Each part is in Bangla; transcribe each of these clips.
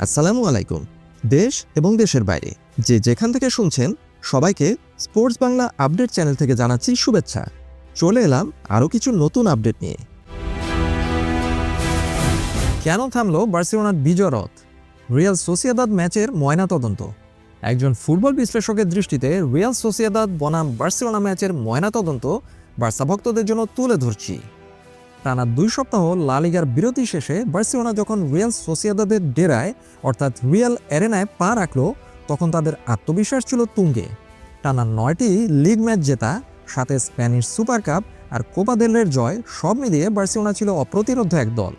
আসসালামু আলাইকুম। দেশ এবং দেশের বাইরে যে যেখান থেকে শুনছেন সবাইকে স্পোর্টস বাংলা আপডেট চ্যানেল থেকে জানাচ্ছি শুভেচ্ছা। চলে এলাম আরও কিছু নতুন আপডেট নিয়ে। কেন থামলো বার্সেলোনার বিজয় রথ? রিয়াল সোসিয়েদাদ ম্যাচের ময়নাতদন্ত। একজন ফুটবল বিশ্লেষকের দৃষ্টিতে রিয়াল সোসিয়েদাদ বনাম বার্সেলোনা ম্যাচের ময়নাতদন্ত বার্সা ভক্তদের জন্য তুলে ধরছি। টানা 2 সপ্তাহ লা লিগার বিরতি শেষে বার্সেলোনা যখন রিয়াল সোসিয়েদাদের ডেরায় অর্থাৎ রিয়াল অ্যারেনায় পা রাখল, তখন তাদের আত্মবিশ্বাস ছিল তুঙ্গে। টানা 9টি লিগ ম্যাচ জেতা, সাথে স্প্যানিশ সুপার কাপ আর কোপা দেল রের জয়, সব মিলিয়ে বার্সেলোনা ছিল অপ্রতিরোধ্য এক দল।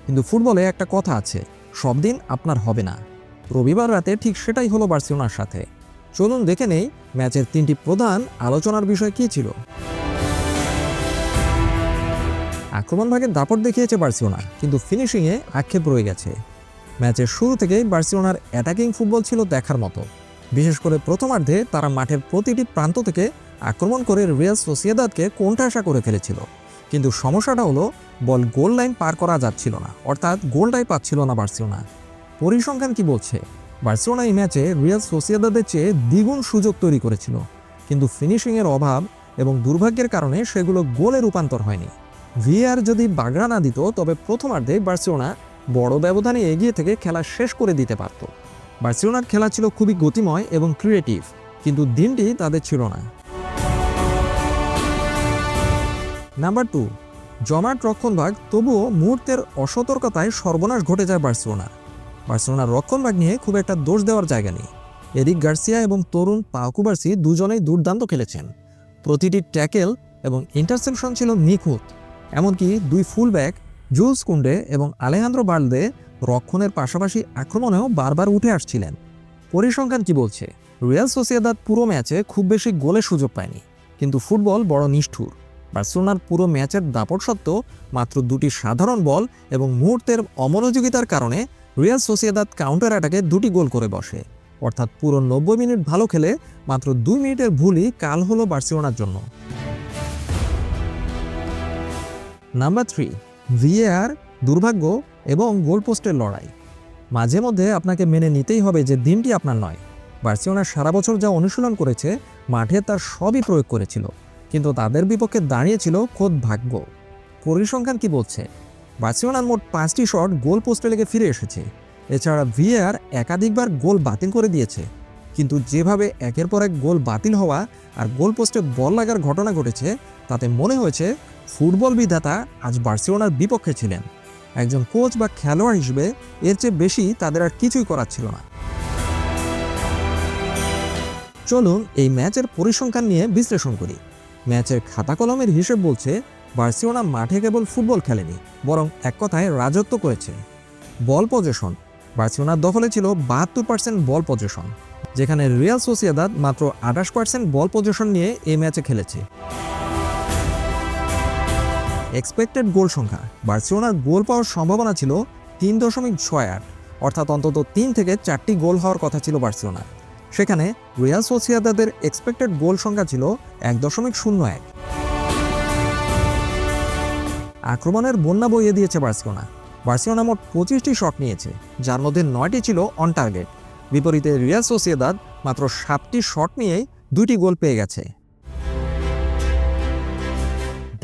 কিন্তু ফুটবলে একটা কথা আছে, সব দিন আপনার হবে না। রবিবার রাতে ঠিক সেটাই হলো বার্সেলোনার সাথে। চলুন দেখে নেই ম্যাচের 3টি প্রধান আলোচনার বিষয় কী ছিল। আক্রমণ ভাগে দাপট দেখিয়েছে বার্সেলোনা, কিন্তু ফিনিশিংয়ে আক্ষেপ রয়ে গেছে। ম্যাচের শুরু থেকেই বার্সেলোনার অ্যাটাকিং ফুটবল ছিল দেখার মতো। বিশেষ করে প্রথমার্ধে তারা মাঠের প্রতিটি প্রান্ত থেকে আক্রমণ করে রিয়াল সোসিয়েদাদকে কোণঠাসা করে ফেলেছিল। কিন্তু সমস্যাটা হলো বল গোল লাইন পার করা যাচ্ছিল না, অর্থাৎ গোলটাই পাচ্ছিল না বার্সেলোনা। পরিসংখ্যান কি বলছে? বার্সেলোনা এই ম্যাচে রিয়াল সোসিয়েদাদের চেয়ে দ্বিগুণ সুযোগ তৈরি করেছিল, কিন্তু ফিনিশিংয়ের অভাব এবং দুর্ভাগ্যের কারণে সেগুলো গোলে রূপান্তর হয়নি। ভিএআর যদি বাগড়া না দিত, তবে প্রথমার্ধে বার্সেলোনা বড় ব্যবধানে এগিয়ে থেকে খেলা শেষ করে দিতে পারত। বার্সেলোনার খেলা ছিল খুবই গতিময় এবং ক্রিয়েটিভ, কিন্তু দিনটি তাদের ছিল না। নাম্বার 2, জমাট রক্ষণভাগ। তবুও মুহূর্তের অসতর্কতায় সর্বনাশ ঘটে যায় বার্সেলোনার রক্ষণভাগ নিয়ে খুব একটা দোষ দেওয়ার জায়গা নেই। এরিক গার্সিয়া এবং তরুণ পাউ কুবার্সি দুজনেই দুর্দান্ত খেলেছেন। প্রতিটি ট্যাকেল এবং ইন্টারসেপশন ছিল নিখুঁত। এমনকি 2 ফুলব্যাক জুলস কুন্ডে এবং আলেহান্দ্রো বালদে রক্ষণের পাশাপাশি আক্রমণেও বারবার উঠে আসছিলেন। পরিসংখ্যান কি বলছে? রিয়াল সোসিয়েদাদ পুরো ম্যাচে খুব বেশি গোলের সুযোগ পায়নি, কিন্তু ফুটবল বড় নিষ্ঠুর। বার্সেলোনার পুরো ম্যাচের দাপট সত্ত্বেও মাত্র 2টি সাধারণ বল এবং মুহূর্তের অমনোযোগিতার কারণে রিয়াল সোসিয়েদাদ কাউন্টার অ্যাটাকে 2টি গোল করে বসে। অর্থাৎ পুরো 90 মিনিট ভালো খেলে মাত্র 2 মিনিটের ভুলই কাল হলো বার্সেলোনার জন্য। নাম্বার 3, ভিএআর, দুর্ভাগ্য এবং গোলপোস্টের লড়াই। মাঝে মধ্যে আপনাকে মেনে নিতেই হবে যে দিনটি আপনার নয়। বার্সেলোনা সারা বছর যা অনুশীলন করেছে, মাঠে তার সবই প্রয়োগ করেছিল, কিন্তু তাদের বিপক্ষে দাঁড়িয়েছিল খোদ ভাগ্য। পরিসংখ্যান কি বলছে? বার্সেলোনার মোট 5টি শট গোল পোস্টে লেগে ফিরে এসেছে। এছাড়া ভিএআর একাধিকবার গোল বাতিল করে দিয়েছে। কিন্তু যেভাবে একের পর এক গোল বাতিল হওয়া আর গোল পোস্টে বল লাগার ঘটনা ঘটেছে, তাতে মনে হয়েছে ফুটবল বিধাতা আজ বার্সেলোনার বিপক্ষে ছিলেন। একজন কোচ বা খেলোয়াড় হিসেবে এর চেয়ে বেশি তাদের আর কিছুই করার ছিল না। চলুন এই ম্যাচের পরিসংখ্যান নিয়ে বিশ্লেষণ করি। ম্যাচের খাতা কলমের হিসেব বলছে বার্সেলোনা মাঠে কেবল ফুটবল খেলেনি, বরং এক কথায় রাজত্ব করেছে। বল পজেশন, বার্সেলোনার দখলে ছিল 72% বল পজেশন, যেখানে রিয়াল সোসিয়েদাদ মাত্র 28% বল পজেশন নিয়ে এই ম্যাচে খেলেছে। এক্সপেক্টেড গোল সংখ্যা, বার্সেলোনার গোল পাওয়ার সম্ভাবনা ছিল 3.68, অর্থাৎ অন্তত 3 থেকে 4টি গোল হওয়ার কথা ছিল বার্সেলোনার। সেখানে রিয়াল সোসিয়েদাদের এক্সপেক্টেড গোল সংখ্যা ছিল 1.01। আক্রমণের বন্যা বইয়ে দিয়েছে বার্সেলোনা মোট 25টি শট নিয়েছে, যার মধ্যে 9টি ছিল অন টার্গেট। বিপরীতে রিয়াল সোসিয়েদাদ মাত্র 7টি শট নিয়েই 2টি গোল পেয়ে গেছে।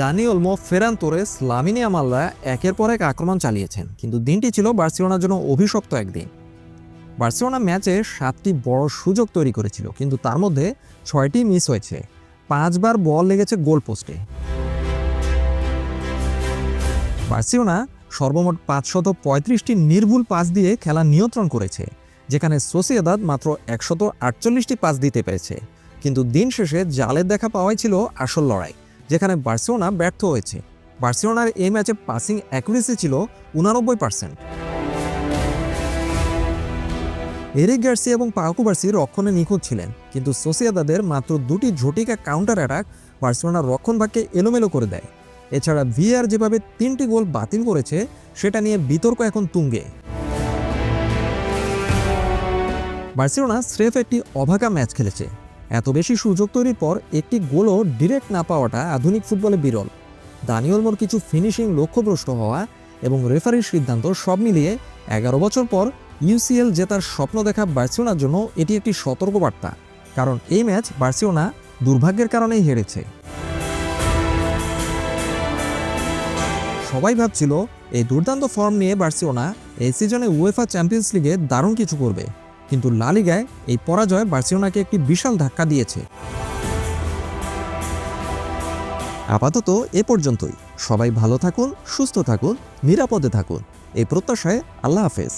Dani Olmo, Ferran Torres, Lamine ইয়ামালরা একের পর এক আক্রমণ চালিয়েছেন, কিন্তু দিনটি ছিল বার্সেলোনার জন্য অভিশপ্ত একদিন। বার্সেলোনা ম্যাচে 7টি বড় সুযোগ তৈরি করেছিল, কিন্তু তার মধ্যে 6টি মিস হয়েছে। 5 বার বল লেগেছে গোল পোস্টে। বার্সেলোনা সর্বমোট 535টি নির্ভুল পাস দিয়ে খেলা নিয়ন্ত্রণ করেছে, যেখানে সোসিয়েদাদ মাত্র 148টি পাস দিতে পেরেছে। কিন্তু দিন শেষে জালের দেখা পাওয়াই ছিল আসল লড়াই, যেখানে বার্সেলোনা ব্যর্থ হয়েছে। বার্সেলোনার এই ম্যাচে পাসিং অ্যাকুরেসি ছিল 89%। এরিক গার্সিয়া এবং পাউ কুবার্সি রক্ষণে নিখুঁত ছিলেন, কিন্তু সোসিয়েদাদের মাত্র 2টি ঝটিকা কাউন্টার অ্যাটাক বার্সেলোনার রক্ষণভাগকে এলোমেলো করে দেয়। এছাড়া ভিএআর যেভাবে 3টি গোল বাতিল করেছে, সেটা নিয়ে বিতর্ক এখন তুঙ্গে। বার্সেলোনা স্রেফ একটি অভাগা ম্যাচ খেলেছে। এত বেশি সুযোগ তৈরির পর একটি গোলও ডিরেক্ট না পাওয়াটা আধুনিক ফুটবলে বিরল। দানি ওলমোর কিছু ফিনিশিং লক্ষ্যভ্রষ্ট হওয়া এবং রেফারির সিদ্ধান্ত, সব মিলিয়ে 11 বছর পর ইউসিএল জেতার স্বপ্ন দেখা বার্সেলোনার জন্য এটি একটি সতর্কবার্তা, কারণ এই ম্যাচ বার্সেলোনা দুর্ভাগ্যের কারণেই হেরেছে। সবাই ভাবছিল এই দুর্দান্ত ফর্ম নিয়ে বার্সেলোনা এই সিজনে উয়েফা চ্যাম্পিয়ন্স লিগে দারুণ কিছু করবে, কিন্তু লা লিগায় এই পরাজয় বার্সেলোনাকে একটি বিশাল ধাক্কা দিয়েছে। আপাতত এ পর্যন্তই। সবাই ভালো থাকুন, সুস্থ থাকুন, নিরাপদে থাকুন, এই প্রত্যাশায় আল্লাহ হাফেজ।